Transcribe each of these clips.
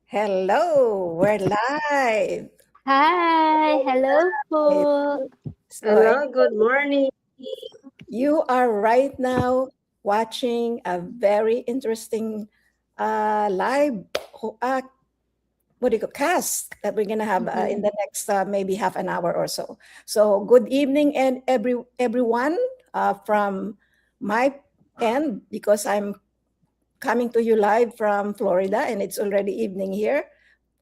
Hello, we're live. Hi, hello po. So Hello, good morning. you are right now watching a very interesting live what do you call cast that we're gonna have in Mhm, the next maybe half an hour or so. So good evening and everyone from my end because I'm coming to you live from Florida and it's already evening here.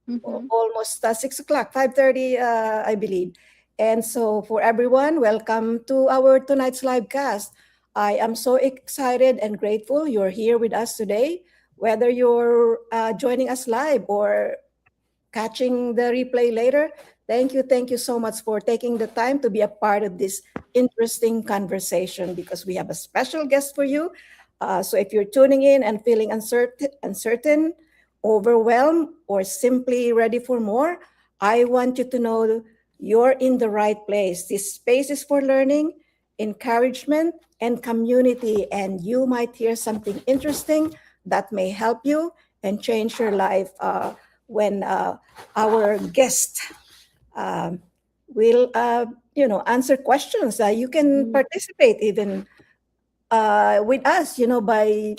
mhm. Almost 6 o'clock, 5:30, I believe. And so, for everyone, welcome to our tonight's live cast. I am so excited and grateful you're here with us today, whether you're joining us live or catching the replay later. Thank you so much for taking the time to be a part of this interesting conversation because we have a special guest for you. So if you're tuning in and feeling uncertain, overwhelmed, or simply ready for more, I want you to know you're in the right place. This space is for learning, encouragement, and community, and you might hear something interesting that may help you and change your life when our guest um, will answer questions. You can Mm. participate even with us, by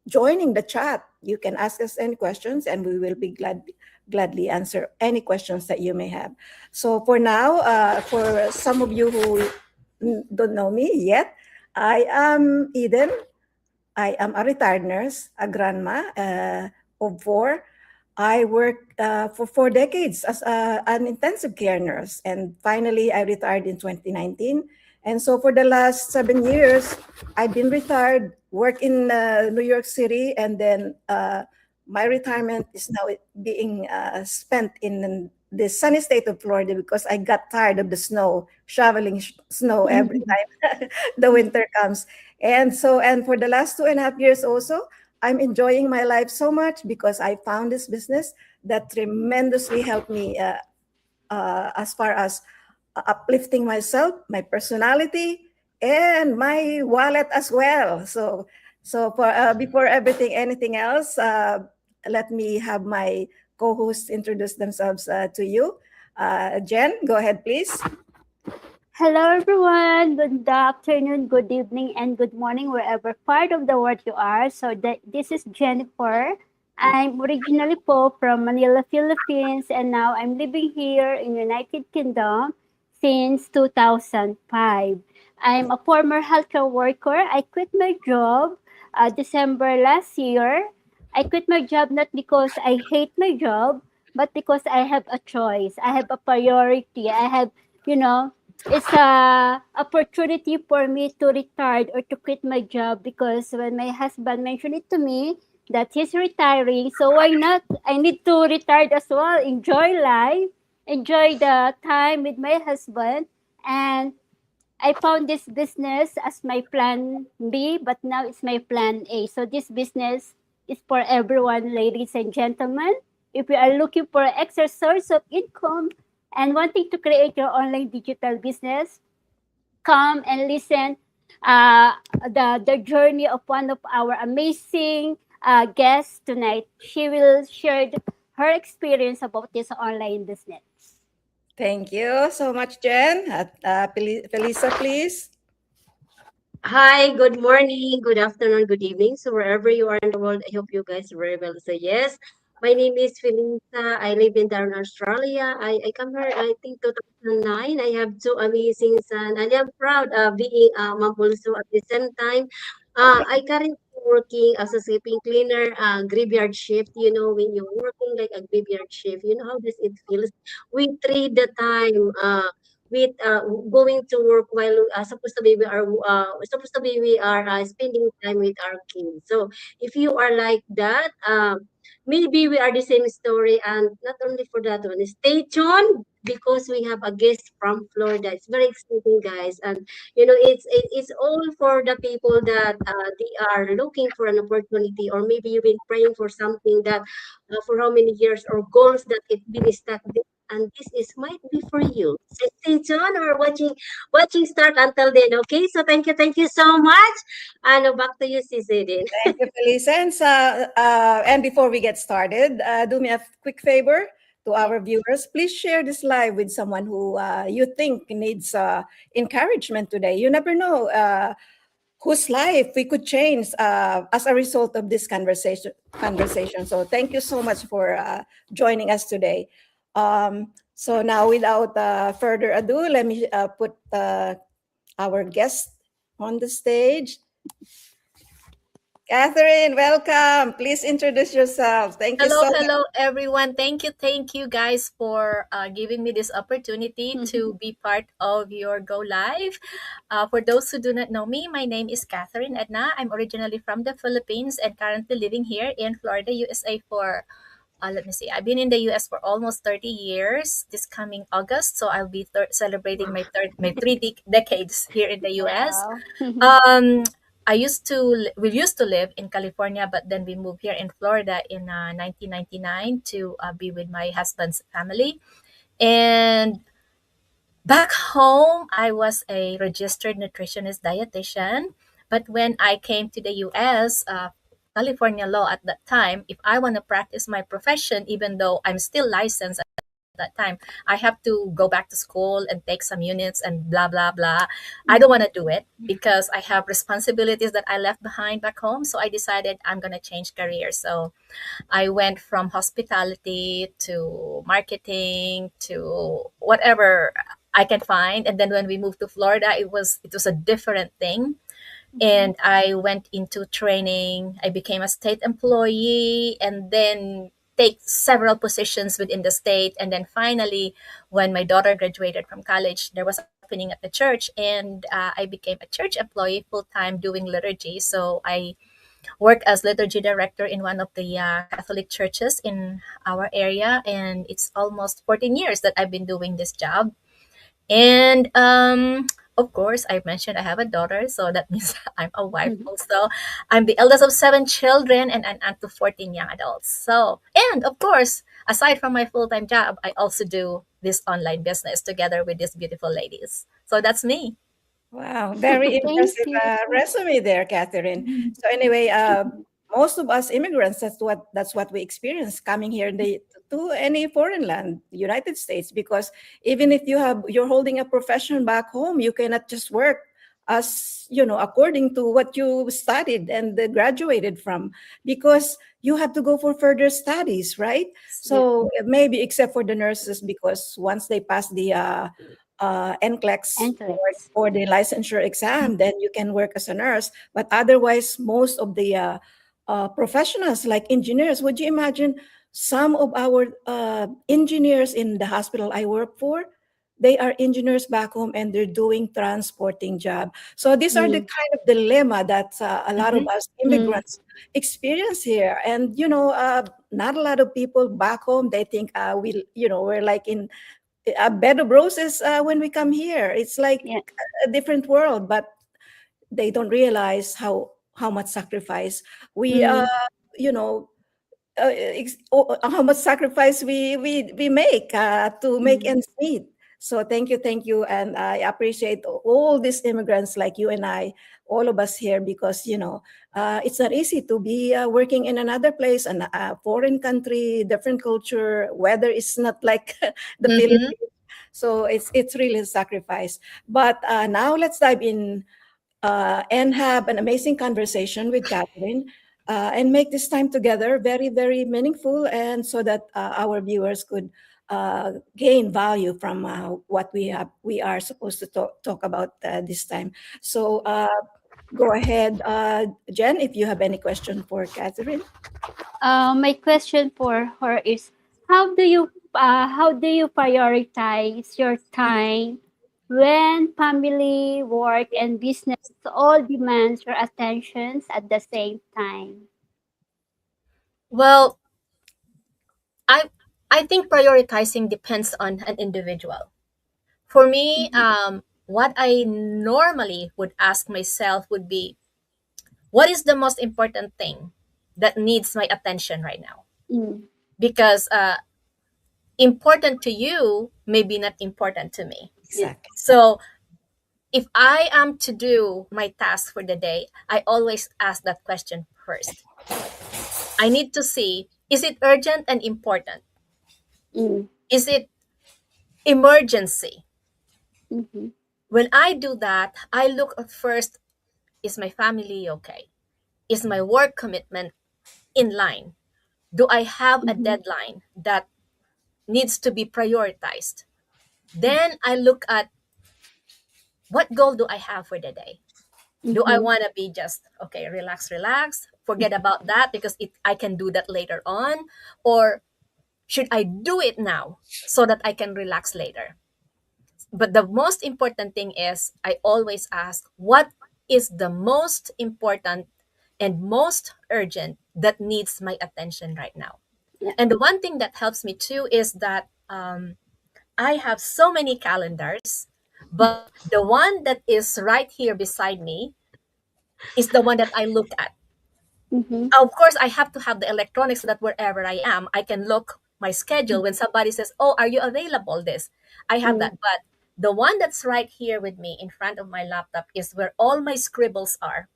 joining the chat. You can ask us any questions, and we will be gladly answer any questions that you may have. So for now, for some of you who don't know me yet, I am Eden. I am a retired nurse, a grandma of four. I worked for 4 decades as an intensive care nurse, and finally, I retired in 2019. And so, for the last 7 years, I've been retired, work in New York City, and then my retirement is now being spent in the sunny state of Florida because I got tired of the snow, shoveling snow every time the winter comes. And for the last 2.5 years also, I'm enjoying my life so much because I found this business that tremendously helped me as far as uplifting myself, my personality, and my wallet as well. So for before anything else, let me have my co-hosts introduce themselves to you. Jen, go ahead, please. Hello, everyone. Good afternoon, good evening, and good morning, wherever part of the world you are. This is Jennifer. I'm originally from Manila, Philippines, and now I'm living here in United Kingdom since 2005. I'm a former healthcare worker. I quit my job December last year. I quit my job not because I hate my job, but because I have a choice. I have a priority. You know, it's a opportunity for me to retire or to quit my job because when my husband mentioned it to me that he's retiring, so why not? I need to retire as well, enjoy life, enjoy the time with my husband, and I found this business as my plan B, but now it's my plan A. So this business is for everyone, ladies and gentlemen. If you are looking for an extra source of income and wanting to create your online digital business, come and listen the journey of one of our amazing guests tonight. She will share her experience about this online business. Thank you so much, Jen. Felisa, please. Hi, good morning, good afternoon, good evening. So wherever you are in the world, I hope you guys are very well. So yes, my name is Felisa. I live in Darwin, Australia. I come here, I think 2009. I have two amazing sons, and I'm proud of being a mom also at the same time. I currently working as a sleeping cleaner, graveyard shift. You know, when you're working like a graveyard shift, you know how does it feels? We trade the time. With going to work while supposed to be we are spending time with our kids. So if you are like that, maybe we are the same story. And not only for that one, stay tuned because we have a guest from Florida. It's very exciting, guys, and you know it's all for the people that they are looking for an opportunity, or maybe you've been praying for something that for how many years, or goals that it's been stuck and this is might be for you. So stay tuned or watching start until then. Okay, so thank you so much. And back to you, Cecily. Thank you, Felicia. And before we get started, do me a quick favor to Yeah. our viewers. Please share this live with someone who you think needs encouragement today. You never know whose life we could change as a result of this conversation. So thank you so much for joining us today. So now, without further ado, let me put our guest on the stage. Catherine, welcome. Please introduce yourself. Thank you Hello, so much. hello, everyone. Thank you, guys, for giving me this opportunity to be part of your Go Live. For those who do not know me, my name is Catherine Edna. I'm originally from the Philippines and currently living here in Florida, USA for, let me see, I've been in the US for almost 30 years this coming August. So I'll be celebrating my decades here in the US. Wow. Um, we used to live in California, but then we moved here in Florida in 1999 to be with my husband's family. And back home, I was a registered nutritionist dietitian. But when I came to the US, California law at that time, if I want to practice my profession, even though I'm still licensed that time, I have to go back to school and take some units and blah blah blah. I don't want to do it because I have responsibilities that I left behind back home. So I decided I'm gonna change careers. So I went from hospitality to marketing to whatever I can find. And then when we moved to Florida, it was a different thing, and I went into training. I became a state employee and then take several positions within the state. And then finally, when my daughter graduated from college, there was opening at the church, and I became a church employee full time doing liturgy. So I work as liturgy director in one of the Catholic churches in our area, and it's almost 14 years that I've been doing this job. And of course, I mentioned I have a daughter, so that means I'm a wife also. I'm the eldest of 7 children and an aunt to 14 young adults. So, and of course, aside from my full time job, I also do this online business together with these beautiful ladies. So that's me. Wow, very Thank impressive you. resume there, Catherine. So anyway, most of us immigrants, that's what we experience coming here to any foreign land, United States, because even if you're holding a profession back home, you cannot just work as according to what you studied and graduated from, because you have to go for further studies, right? Yep. So maybe except for the nurses, because once they pass the NCLEX Anthletes. or the licensure exam, then you can work as a nurse. But otherwise, most of the professionals like engineers, would you imagine some of our engineers in the hospital I work for? They are engineers back home and they're doing transporting job. So these are the Mm. kind of dilemma that a lot of Mm-hmm. us Mm. immigrants experience here. And not a lot of people back home, they think we're like in a bed of roses when we come here. It's like Yeah. a different world, but they don't realize how much sacrifice we Mm. you know how much sacrifice we make to make Mm. ends meet. So thank you, and I appreciate all these immigrants like you and I, all of us here, because it's not easy to be working in another place, a foreign country, different culture, weather is not like the Mm-hmm. Philippines. So it's really a sacrifice. But now let's dive in and have an amazing conversation with Catherine, and make this time together very, very meaningful, and so that our viewers could gain value from what we are supposed to talk about this time. So go ahead, Jen, if you have any question for Catherine. My question for her is, how do you prioritize your time when family, work, and business all demands your attentions at the same time? Well, I I think prioritizing depends on an individual. For me, Mm. what I normally would ask myself would be, what is the most important thing that needs my attention right now? Mm. Because important to you may be not important to me. Yeah. Exactly. So if I am to do my task for the day, I always ask that question first. I need to see, is it urgent and important? Mm. Is it emergency? Mm-hmm. When I do that, I look at first, is my family okay? Is my work commitment in line? Do I have a Mm-hmm. deadline that needs to be prioritized? Then I look at, what goal do I have for the day? Do I Mm-hmm. want to be just, okay, relax, relax, forget about that because I can do that later on? Or should I do it now so that I can relax later? But the most important thing is, I always ask, what is the most important and most urgent that needs my attention right now? Yeah. And the one thing that helps me too is that I have so many calendars, but the one that is right here beside me is the one that I look at. Mm-hmm. Of course, I have to have the electronics so that wherever I am, I can look my schedule. When somebody says, "Oh, are you available?" This, I have Mm. that. But the one that's right here with me in front of my laptop is where all my scribbles are.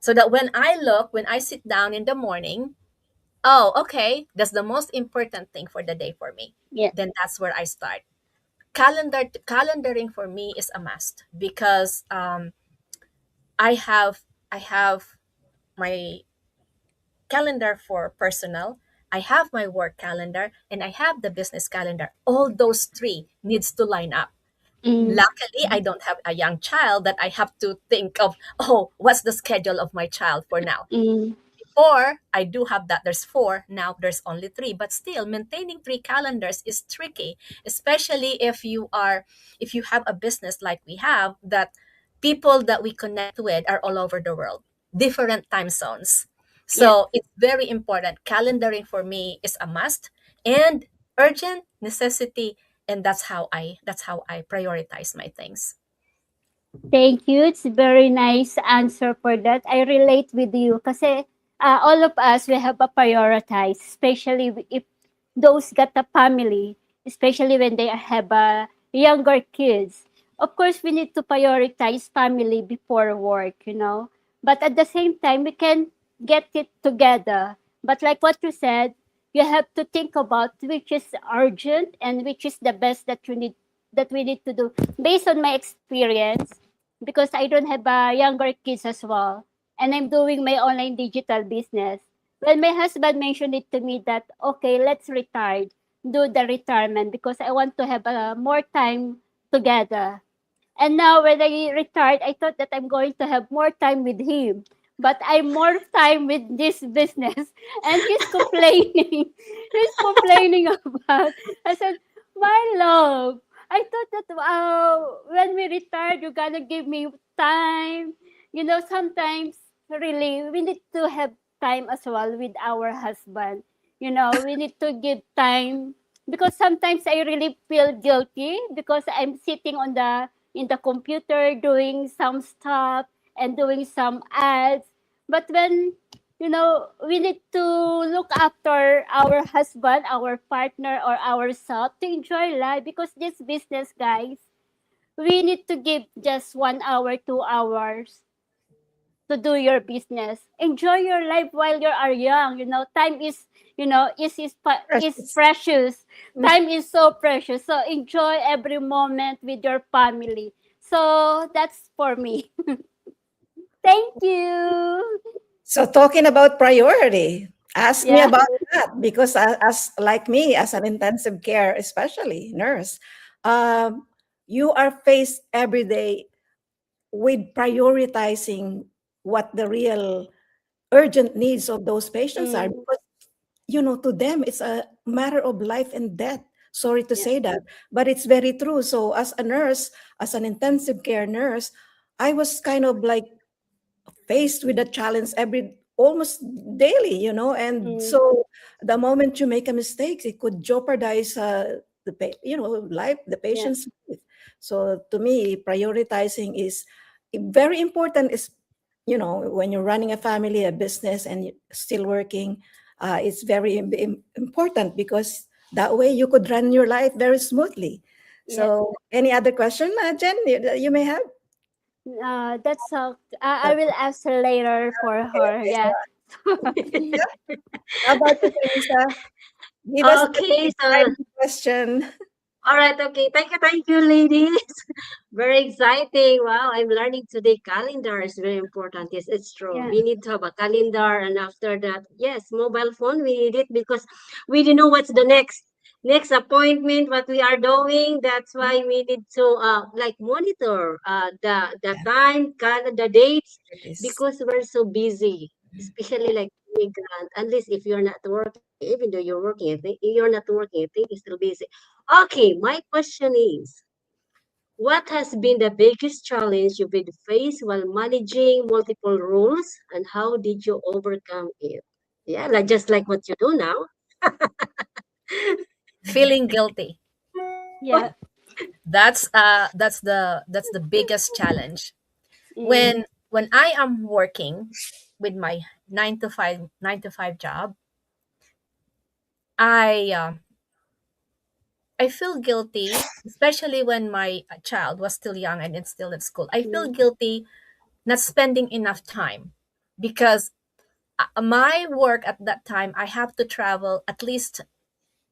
So that when I look, when I sit down in the morning, oh, okay, that's the most important thing for the day for me. Yeah. Then that's where I start. Calendaring for me is a must because I have my calendar for personal, I have my work calendar, and I have the business calendar. All those three needs to line up. Mm. Luckily, I don't have a young child that I have to think of, oh, what's the schedule of my child for now? Mm. Before, I do have that. There's four. Now there's only three. But still, maintaining three calendars is tricky, especially if you have a business like we have, that people that we connect with are all over the world, different time zones. Yeah. So it's very important. Calendaring for me is a must and urgent necessity, and that's how I prioritize my things. Thank you. It's very nice answer for that. I relate with you kasi all of us we have a prioritize, especially if those got a family, especially when they have younger kids. Of course, we need to prioritize family before work, you know. But at the same time, we can get it together. But like what you said, you have to think about which is urgent and which is the best that we need to do based on my experience because I don't have younger kids as well, and I'm doing my online digital business. When my husband mentioned it to me that, okay, let's retire, do the retirement because I want to have more time together. And now when I retired, I thought that I'm going to have more time with him. But I'm more time with this business. And he's complaining. He's complaining about. I said, my love, I thought that when we retired, you're gonna give me time. You know, sometimes really we need to have time as well with our husband. You know, we need to give time because sometimes I really feel guilty because I'm sitting on the in the computer doing some stuff and doing some ads. But when we need to look after our husband, our partner, or ourselves to enjoy life because this business, guys, we need to give just 1 hour, 2 hours to do your business. Enjoy your life while you are young. You know, time is is Precious. precious. Time is so precious. So enjoy every moment with your family. So that's for me. Thank you. So talking about priority, ask me Yeah. about that because as like me, as an intensive care, especially nurse, um, you are faced every day with prioritizing what the real urgent needs of those patients are. Mm, Because to them it's a matter of life and death. Sorry to yeah. say that, but it's very true. So as a nurse, as an intensive care nurse, I was kind of like faced with a challenge every almost daily, and Mm, so the moment you make a mistake, it could jeopardize life, the yeah. patient's life. So to me, prioritizing is very important. Is when you're running a family, a business, and you're still working, it's very important because That way you could run your life very smoothly. Yeah. So any other question, Jen, you may have? That's all. I will ask her later for her. Okay, so Yeah. how about you, Teresa? Give us the Okay, so exciting question. all right, okay. Thank you, ladies. Very exciting. Wow, I'm learning today. Calendar is very important. Yes, it's true. Yeah. We need to have a calendar, and after that, yes, mobile phone. We need it because we don't know what's the next appointment, what we are doing. That's why we need to like monitor the Yeah, time, the dates, it is. because we're so busy, especially like immigrant. Unless if you're not working, even though you're working, I think you're not working, I think you're still busy. Okay, my question is, what has been the biggest challenge you've been faced while managing multiple roles, and how did you overcome it? Yeah, like just like what you do now. Feeling guilty. Yeah. That's the biggest challenge. Mm, When I am working with my 9 to 5 job, I I feel guilty, especially when my child was still young and it's still at school. I feel mm, guilty not spending enough time because my work at that time, I have to travel at least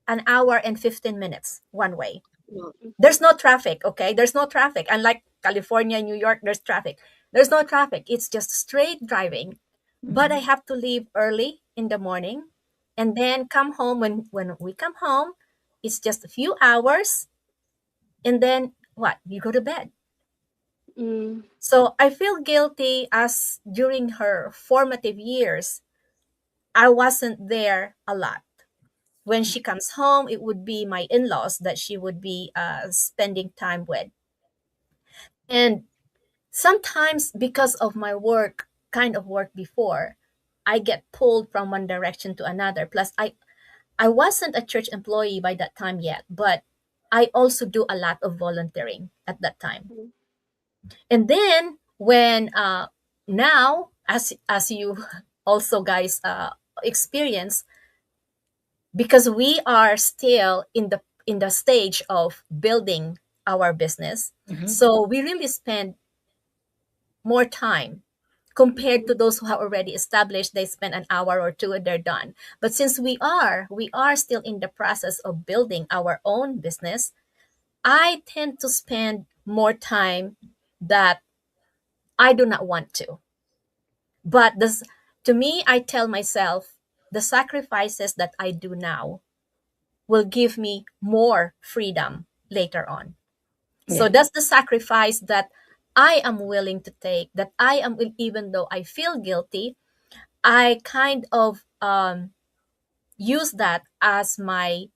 an hour and 15 minutes one way. No, mhm, There's no traffic, okay? There's no traffic. Unlike California, New York, there's traffic. There's no traffic. It's just straight driving. But I Mhm. have to leave early in the morning and then come home. When we come home, it's just a few hours, and then what? You go to bed. mm, So I feel guilty as during her formative years, I wasn't there a lot. When she comes home, it would be my in-laws that she would be spending time with. And sometimes because of my work, kind of work before, I get pulled from one direction to another. Plus, I wasn't a church employee by that time yet, but I also do a lot of volunteering at that time. mm, And then when now, as you also guys experience, because we are still in the stage of building our business, Mhm. so we really spend more time compared to those who have already established. They spend an hour or two and they're done. But since we are still in the process of building our own business, I tend to spend more time that I do not want to. But this, to me, I tell myself the sacrifices that I do now will give me more freedom later on. So Yeah. that's the sacrifice that I am willing to take, that I am, even though I feel guilty, I kind of use that as my,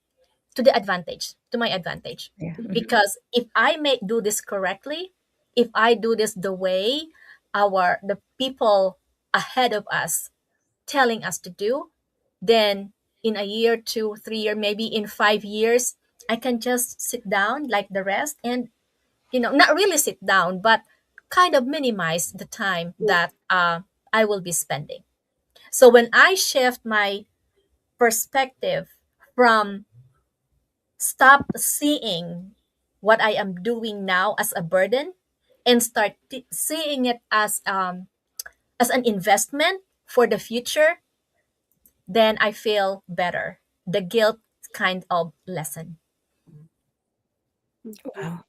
to the advantage, to my advantage. Yeah. Mhm. Because if I may do this correctly, if I do this the way the people ahead of us telling us to do, then in a year, 2, 3 year, maybe in 5 years, I can just sit down like the rest and, not really sit down, but kind of minimize the time yeah. that I will be spending. So when I shift my perspective from stop seeing what I am doing now as a burden and start seeing it as an investment for the future, then I feel better. The guilt kind of lessen. Mhm, Wow.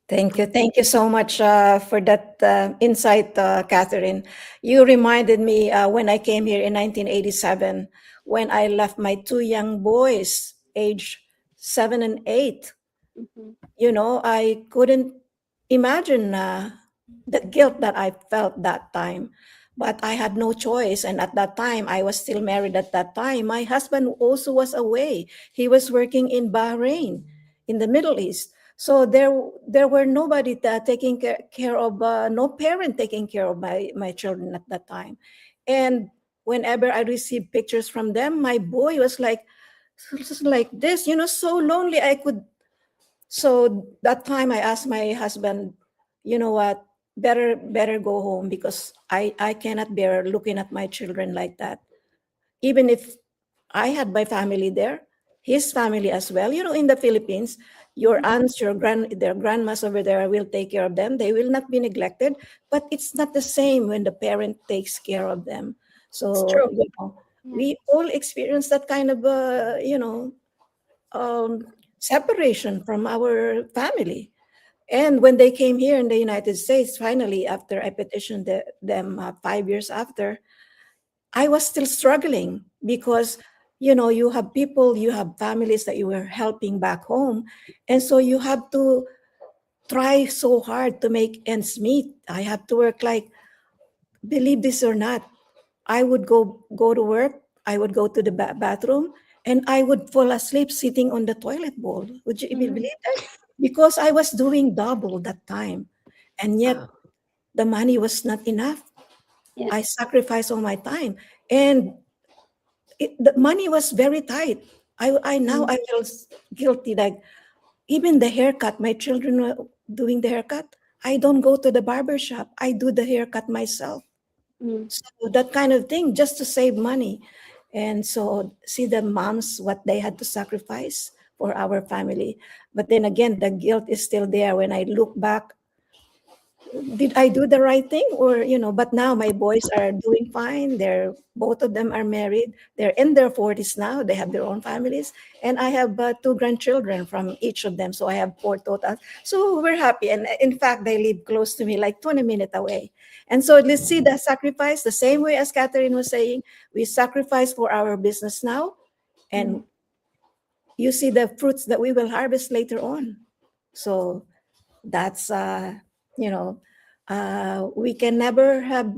Thank you. Thank you so much for that insight, Catherine. You reminded me when I came here in 1987, when I left my two young boys, age 7 and 8. mhm, I couldn't imagine the guilt that I felt that time. But I had no choice. And at that time, I was still married at that time. My husband also was away. He was working in Bahrain, in the Middle East. So there were nobody taking care of, no parent taking care of my children at that time. And whenever I received pictures from them, my boy was like, just like this, so lonely. So that time I asked my husband, you know what, better go home because I cannot bear looking at my children like that. Even if I had my family there, his family as well. In the Philippines, your aunts, their grandmas over there will take care of them. They will not be neglected, but it's not the same when the parent takes care of them. It's So, true. Yeah. we all experience that kind of, separation from our family. And when they came here in the United States, finally, after I petitioned them 5 years after, I was still struggling because, you have people, you have families that you were helping back home. And so you have to try so hard to make ends meet. I have to work like, believe this or not, I would go to work, I would go to the bathroom, and I would fall asleep sitting on the toilet bowl. Would you Mhm. believe that? Because I was doing double that time. And yet Wow. the money was not enough. Yeah. I sacrificed all my time. And the money was very tight. I now Mm. I feel guilty. Like, even the haircut, my children were doing the haircut. I don't go to the barber shop. I do the haircut myself. Mm. So that kind of thing, just to save money. And so see the moms, what they had to sacrifice for our family. But then again, the guilt is still there when I look back. Did I do the right thing? Or, but now my boys are doing fine. Both of them are married. They're in their 40s now. They have their own families. And I have two grandchildren from each of them. So I have four total. So we're happy. And in fact, they live close to me, like 20 minutes away. And so let's see the sacrifice the same way as Catherine was saying. We sacrifice for our business now. And Mm. you see the fruits that we will harvest later on. So that's you know we can never have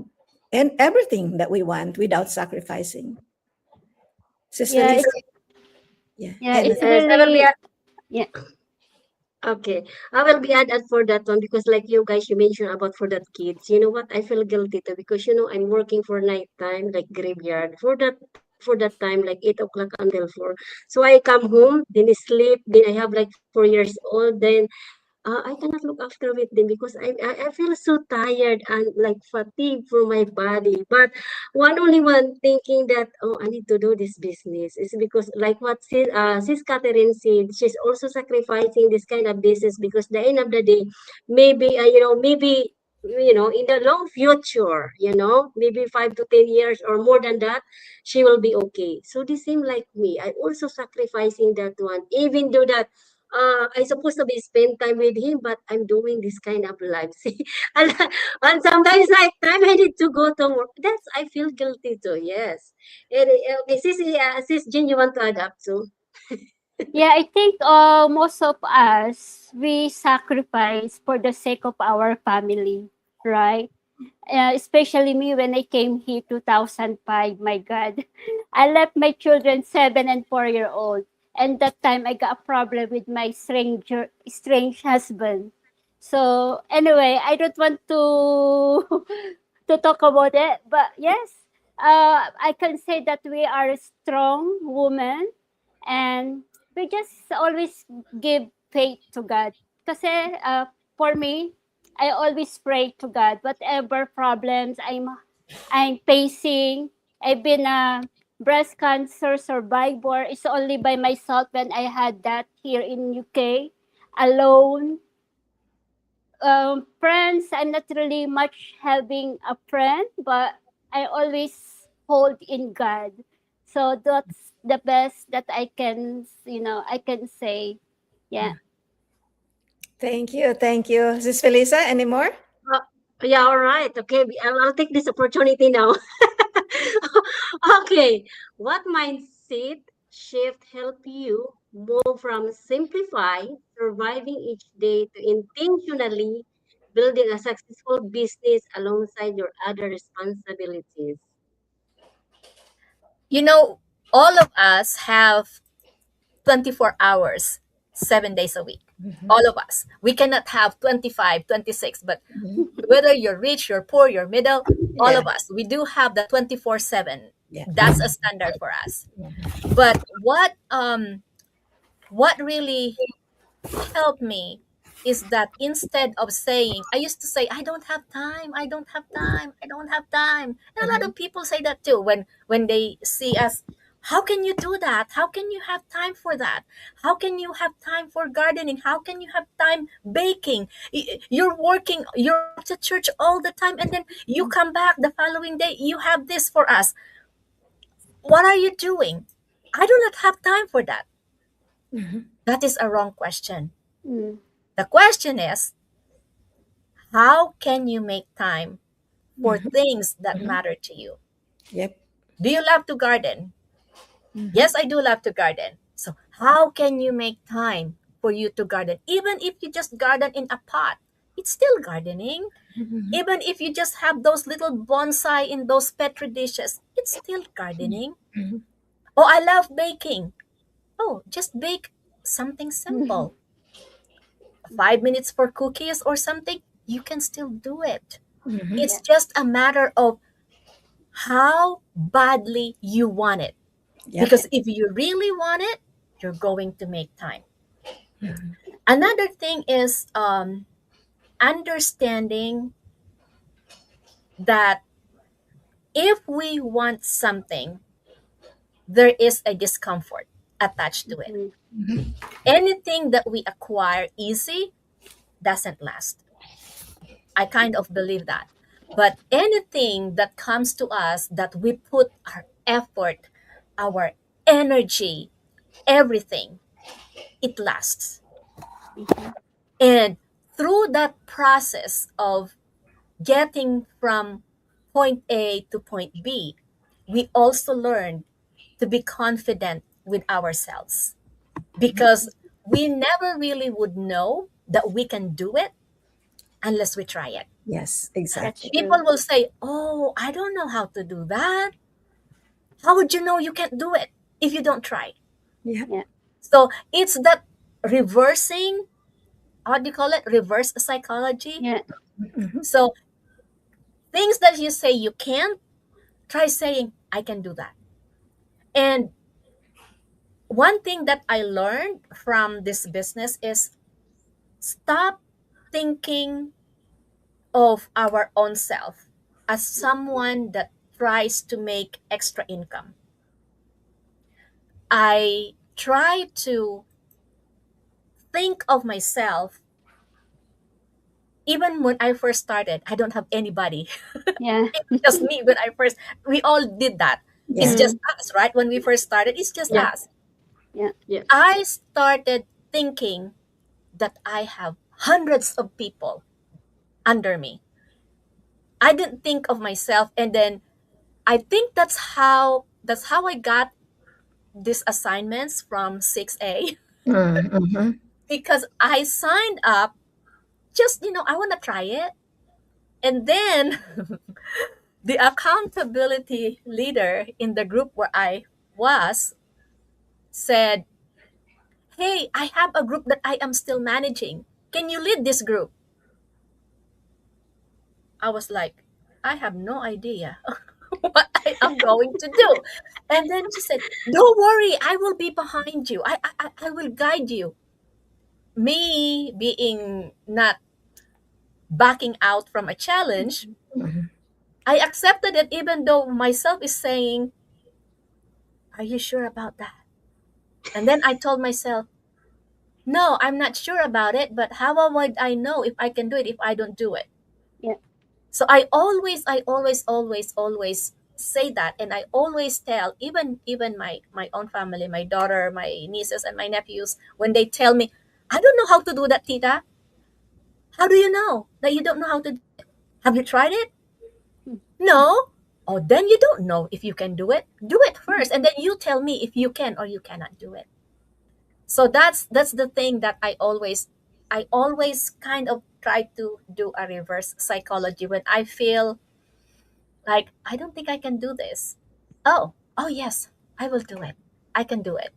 and everything that we want without sacrificing. Sis Yeah, Felicia, it's yeah, yeah, and it's Yes, I will be. really yeah. Okay, I will be added for that one because, like you guys, you mentioned about for that kids. You know what? I feel guilty too because I'm working for night time, like graveyard for that time, like 8 o'clock until 4. So I come home, then I sleep, then I have like 4 years old, then I cannot look after with them because I feel so tired and like fatigued for my body. But only one thinking that, oh, I need to do this business is because like what sis Catherine said, she's also sacrificing this kind of business because the end of the day, maybe maybe in the long future, maybe 5 to 10 years or more than that, she will be okay. So the same like me, I also sacrificing that one, even though that I supposed to be spend time with him, but I'm doing this kind of life. See, and, and sometimes night time I need to go to work. That's I feel guilty too. Yes. And, okay, sis Jean, you want to add up too? Yeah, I think most of us we sacrifice for the sake of our family, right? Especially me when I came here 2005. My God, I left my children 7 and 4 year old, and that time I got a problem with my strange husband. So anyway, I don't want to to talk about it, but yes, I can say that we are a strong woman, and we just always give faith to God. Kasi for me, I always pray to God. Whatever problems I'm facing, I've been a breast cancer survivor. It's only by myself when I had that here in UK, alone. Friends, I'm not really much having a friend, but I always hold in God. So that's the best that I can say. Yeah. thank you, Sis Felisa. Any more? Uh, yeah, all right. Okay, I'll take this opportunity now. Okay, what mindset shift help you move from simplify, surviving each day to intentionally building a successful business alongside your other responsibilities? You know, all of us have 24 hours, 7 days a week. Mhm, All of us. We cannot have 25, 26. But mhm. whether you're rich, you're poor, you're middle, all Yeah, of us, we do have the 24/7. yeah. That's a standard for us. Mhm, But what really helped me is that instead of saying, I used to say, I don't have time, I don't have time, I don't have time. And a lot mhm, of people say that too when they see us How can you do that? How can you have time for that? How can you have time for gardening? How can you have time baking? You're working, you're at the church all the time, and then you come back the following day, you have this for us. What are you doing? I do not have time for that. Mhm. That is a wrong question. Mm. The question is, how can you make time for Mhm. things that Mhm. matter to you? Yep. Do you love to garden? Mhm. Yes, I do love to garden. So, how can you make time for you to garden? Even if you just garden in a pot, it's still gardening. Mhm. Even if you just have those little bonsai in those petri dishes, it's still gardening. Mhm. Oh, I love baking. Oh, just bake something Mhm. simple. 5 minutes for cookies or something, you can still do it. Mhm. It's Yeah. just a matter of how badly you want it. Yep. Yeah. Because if you really want it, you're going to make time. Mhm. Another thing is understanding that if we want something, there is a discomfort attached to it. Mhm. Mhm. Anything that we acquire easy doesn't last. I kind of believe that. But anything that comes to us that we put our effort, our energy, everything, it lasts. Mhm. And through that process of getting from point A to point B, we also learn to be confident with ourselves because we never really would know that we can do it unless we try it. Yes, That's exactly. true. People will say, "Oh, I don't know how to do that." How would you know you can't do it if you don't try? Yep. Yeah. So it's that reversing, how do you call it? Reverse psychology. Yeah. Mhm. So things that you say you can't, try saying, I can do that. And one thing that I learned from this business is stop thinking of our own self as someone that tries to make extra income. I try to think of myself even when I first started. I don't have anybody. Yeah. It's just me when I first, we all did that. It's Yeah. just Mm. us, right? When we first started, it's just Yeah. us. Yeah. Yes. I started thinking that I have hundreds of people under me. I didn't think of myself, and then I think that's how I got these assignments from 6A Mhm. because I signed up just, I want to try it. And then the accountability leader in the group where I was said, "Hey, I have a group that I am still managing. Can you lead this group?" I was like, I have no idea what I am going to do. And then she said, "Don't worry, I will be behind you. I will guide you." Me being not backing out from a challenge, Mhm. Mhm. I accepted it even though myself is saying, "Are you sure about that?" And then I told myself, "No, I'm not sure about it, but how would I know if I can do it if I don't do it?" Yeah. So I always say that, and I always tell even my own family, my daughter, my nieces, and my nephews when they tell me, "I don't know how to do that, Tita." How do you know that you don't know how to do it? Have you tried it? No. Oh, then you don't know if you can do it. Do it first, and then you tell me if you can or you cannot do it. So that's the thing that I always kind of try to do a reverse psychology when I feel like I don't think I can do this. Oh yes, I will do it. I can do it.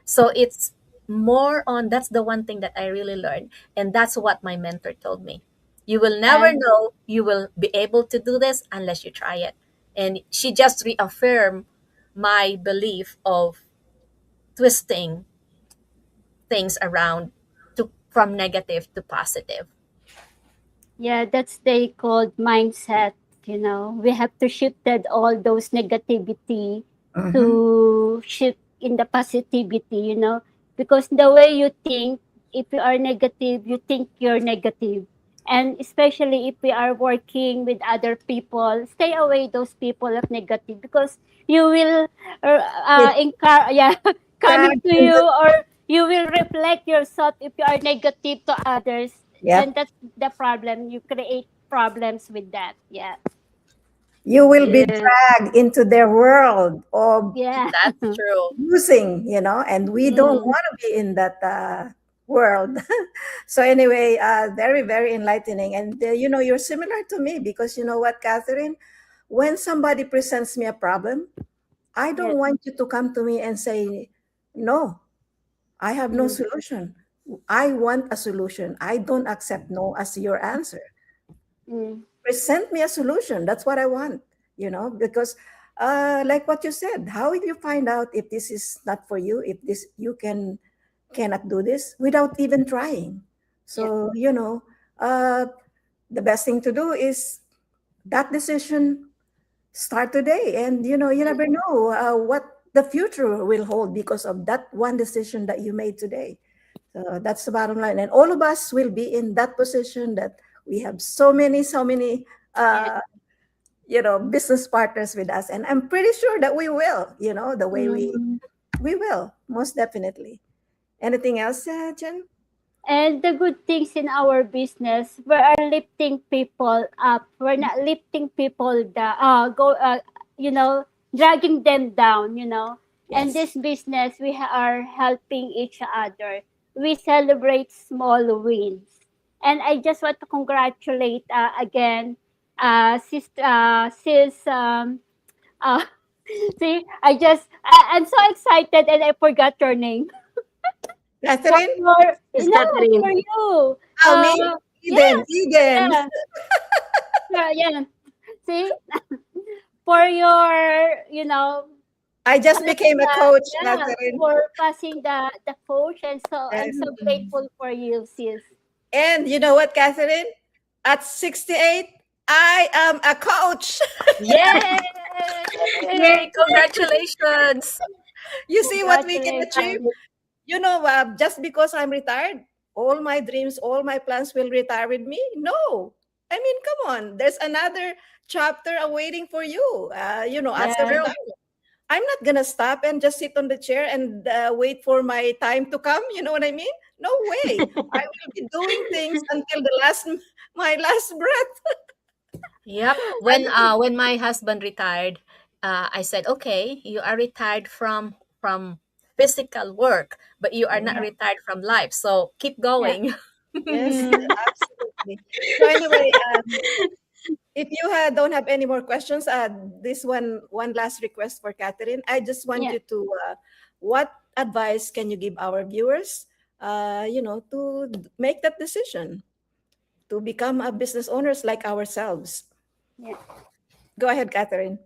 So it's more on, that's the one thing that I really learned, and that's what my mentor told me. You will never And know you will be able to do this unless you try it. And she just reaffirmed my belief of twisting things around to from negative to positive. yeah, that's they called mindset. We have to shift that all those negativity Mhm. to shift in the positivity, because the way you think, if you are negative, you think you're negative. And especially if we are working with other people, stay away those people of negative, because you will Yes. yeah, Tag coming to in you, the- or you will reflect yourself. If you are negative to others, then Yep. that's the problem. You create problems with that. Yeah. You will be Yes. dragged into their world of Yeah. That's true. using, and we don't Mm, want to be in that world. So anyway, very, very enlightening. And you're similar to me because you know what, Catherine? When somebody presents me a problem, I yeah. don't want you to come to me and say, no, I have no Mm, solution. I want a solution. I don't accept no as your answer. mm, Present me a solution. That's what I want, because like what you said, how will you find out if this is not for you, if this you cannot do this without even trying? yeah. So, the best thing to do is that decision start today. And, you Yeah. never know what the future will hold because of that one decision that you made today. So that's the bottom line. And all of us will be in that position that we have so many, Yeah. uh, business partners with us. And I'm pretty sure that we will, the way Mm. we will, most definitely. Anything else, Jen? And the good things in our business, we are lifting people up. We're not lifting people down, dragging them down. And Yes. this business, are helping each other. We celebrate small wins. And I just want to congratulate again, sis, uh, see, I'm so excited and I forgot your name. For Catherine? your, Yes, no, for Catherine. you. Oh, me? Yeah, Eden. yeah, yeah. See, for your, I just passing became a the, coach, yeah, Catherine. for passing the coach, and so I'm Yes. so grateful for you, sis. And you know what, Catherine? At 68, I am a coach. Yes. Yay! Congratulations. You see what we can achieve? Congratulations. Just because I'm retired, all my dreams, all my plans will retire with me? No. I mean, come on. There's another chapter awaiting for you. At Yeah, 70, I'm not going to stop and just sit on the chair and wait for my time to come. You know what I mean? No way. I will be doing things until my last breath. Yep. I When my husband retired, I said, "Okay, you are retired from physical work, but you are not Yeah. retired from life. So keep yeah. going." Yes, Mm, absolutely. So anyway, if you don't have any more questions, this one last request for Catherine. I just want yeah, you to, what advice can you give our viewers, to make that decision to become a business owners like ourselves? yeah. Go ahead, Catherine.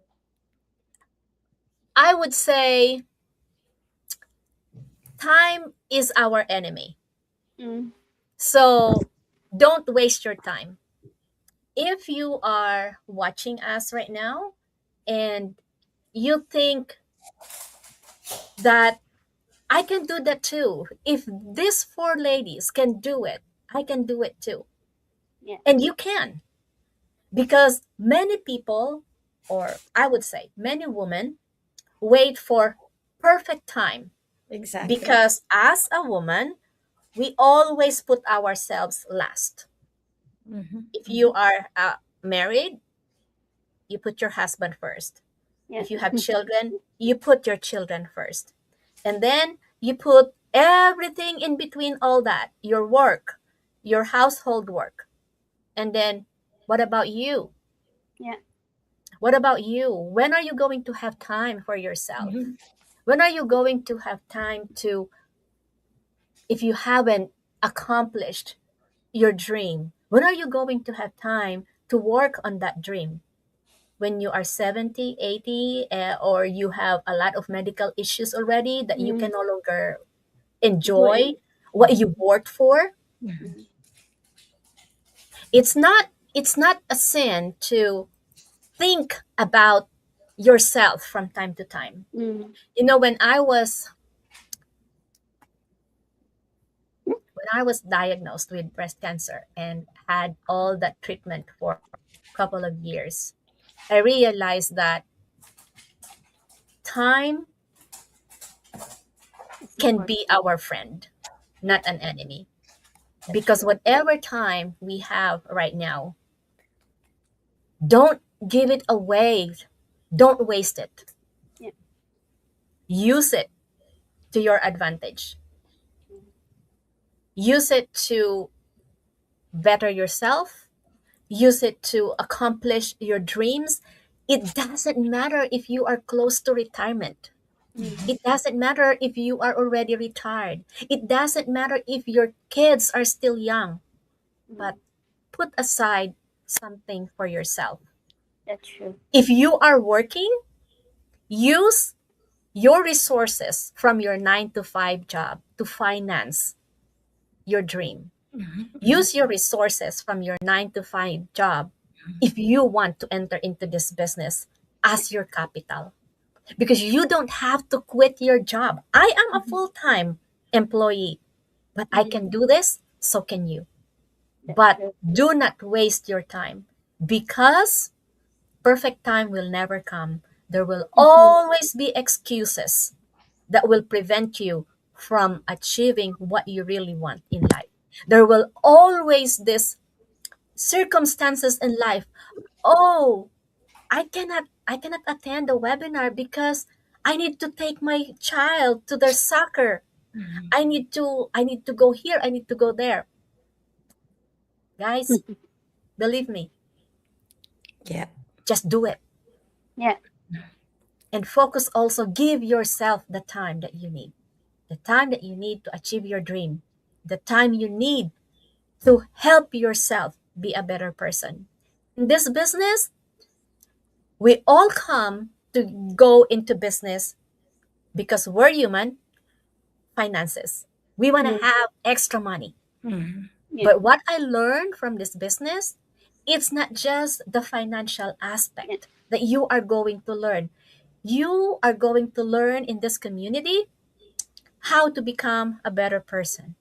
I would say time is our enemy. Mm, So don't waste your time. If you are watching us right now and you think that I can do that too, if these four ladies can do it, I can do it too. yeah, And you can, because many people, or I would say many women, wait for perfect time, Exactly. because as a woman, we always put ourselves last. Mhm, If you mhm. are married, you put your husband first. yeah, If you have children, you put your children first. And then you put everything in between all that, your work, your household work. And then what about you? yeah, What about you? When are you going to have time for yourself? Mhm. When are you going to have time to, if you haven't accomplished your dream, when are you going to have time to work on that dream? When you are 70, 80, or you have a lot of medical issues already that you mm, can no longer do enjoy it. what you worked for? Mhm. Mm, It's not a sin to think about yourself from time to time. Mm. You know, when I was diagnosed with breast cancer and had all that treatment for a couple of years, I realized that time It's can important. be our friend, Yeah, not an enemy. That's Because true. whatever time we have right now, don't give it away. Don't waste it. yeah, Use it to your advantage. Use it to better yourself. Use it to accomplish your dreams. It doesn't matter if you are close to retirement. mm, It doesn't matter if you are already retired. It doesn't matter if your kids are still young, but mm. put aside something for yourself. That's true. If you are working, use your resources from your 9 to 5 job to finance your dream. Mhm. Use your resources from your 9 to 5 job if you want to enter into this business as your capital, because you don't have to quit your job. I am a Mhm. full-time employee, but I Mm. can do this, so can you. That's But true. do not waste your time, because perfect time will never come. There will Mhm. always be excuses that will prevent you from achieving what you really want in life. There will always this circumstances in life. Oh, I cannot attend the webinar because I need to take my child to their soccer. Mhm. I need to go here, I need to go there. Guys, believe me, Yeah. just do it. Yeah, And focus, also give yourself the time that you need. The time that you need to achieve your dream. The time you need to help yourself be a better person. In this business, we all come to go into business because we're human. Finances. We want to mm, have extra money. Mhm. yeah, But what I learned from this business, it's not just the financial yeah, aspect that you are going to learn. You are going to learn in this community how to become a better person.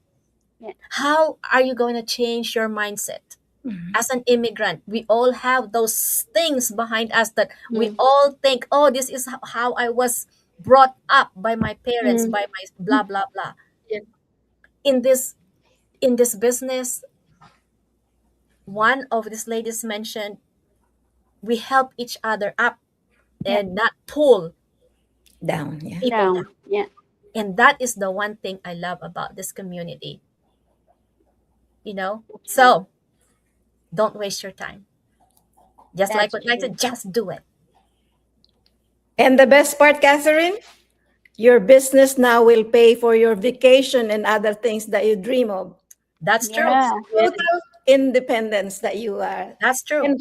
yeah, How are you going to change your mindset? Mhm. As an immigrant, we all have those things behind us that we mm, all think, oh, this is how I was brought up by my parents, mm, by my blah blah blah. Yeah. In this business, one of these ladies mentioned, we help each other up yeah, and not pull Down. Yeah. people down. down. Yeah, And that is the one thing I love about this community, you know? that's true. So don't waste your time. Just like That's what I true. said, just do it. And the best part, Catherine, your business now will pay for your vacation and other things that you dream of. That's true. Yeah, Yes. Total independence that you are, That's true. and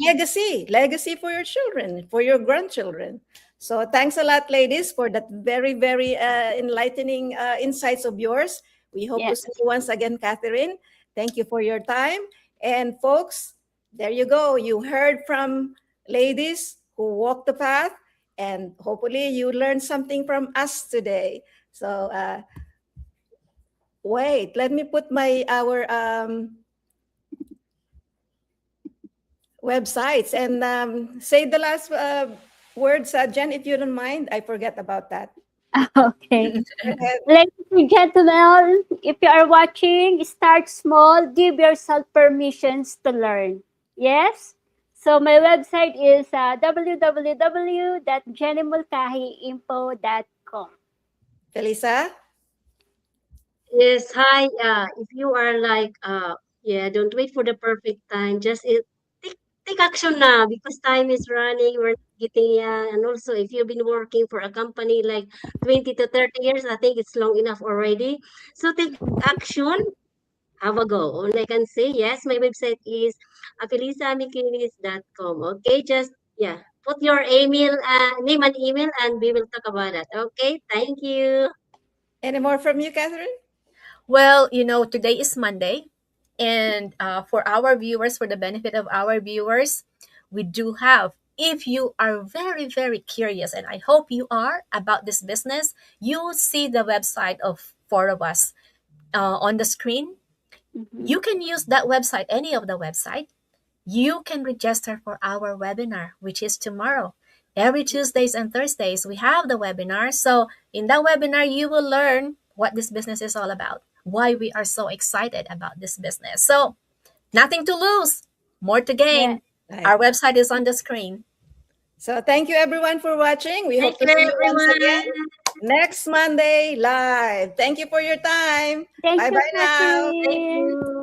legacy for your children, for your grandchildren. So thanks a lot, ladies, for that very, very enlightening insights of yours. We hope yeah, to see you once again, Catherine. Thank you for your time. And folks, there you go. You heard from ladies who walk the path, and hopefully you learned something from us today. So wait, let me put my our websites and say the last words, Jen, if you don't mind. I forget about that. okay. Go ahead. Ladies and gentlemen, if you are watching, start small, give yourself permissions to learn. Yes? So my website is www.jennymulcahiinfo.com. Felisa? Yes, hi. If you are like, yeah, don't wait for the perfect time. Just take action now because time is running. We're not getting young. And also, if you've been working for a company like 20 to 30 years, I think it's long enough already. So take action. Have a go. All I can say, yes, my website is afelisaamikinis.com. Okay, just, yeah, put your email, name and email, and we will talk about that. Okay, thank you. Any more from you, Catherine? Well, today is Monday, and for our viewers, for the benefit of our viewers, we do have if you are very, very curious, and I hope you are about this business, you will see the website of four of us on the screen. Mhm. You can use that website, any of the website. You can register for our webinar, which is tomorrow. Every Tuesdays and Thursdays, we have the webinar. So in that webinar, you will learn what this business is all about, why we are so excited about this business. So nothing to lose, more to Yeah. gain. Right. Our website is on the screen. So thank you everyone for watching. We Thank hope to you, see you once everyone. again next Monday live. Thank you for your time. Thank Bye you, bye now. Thank Catherine. you.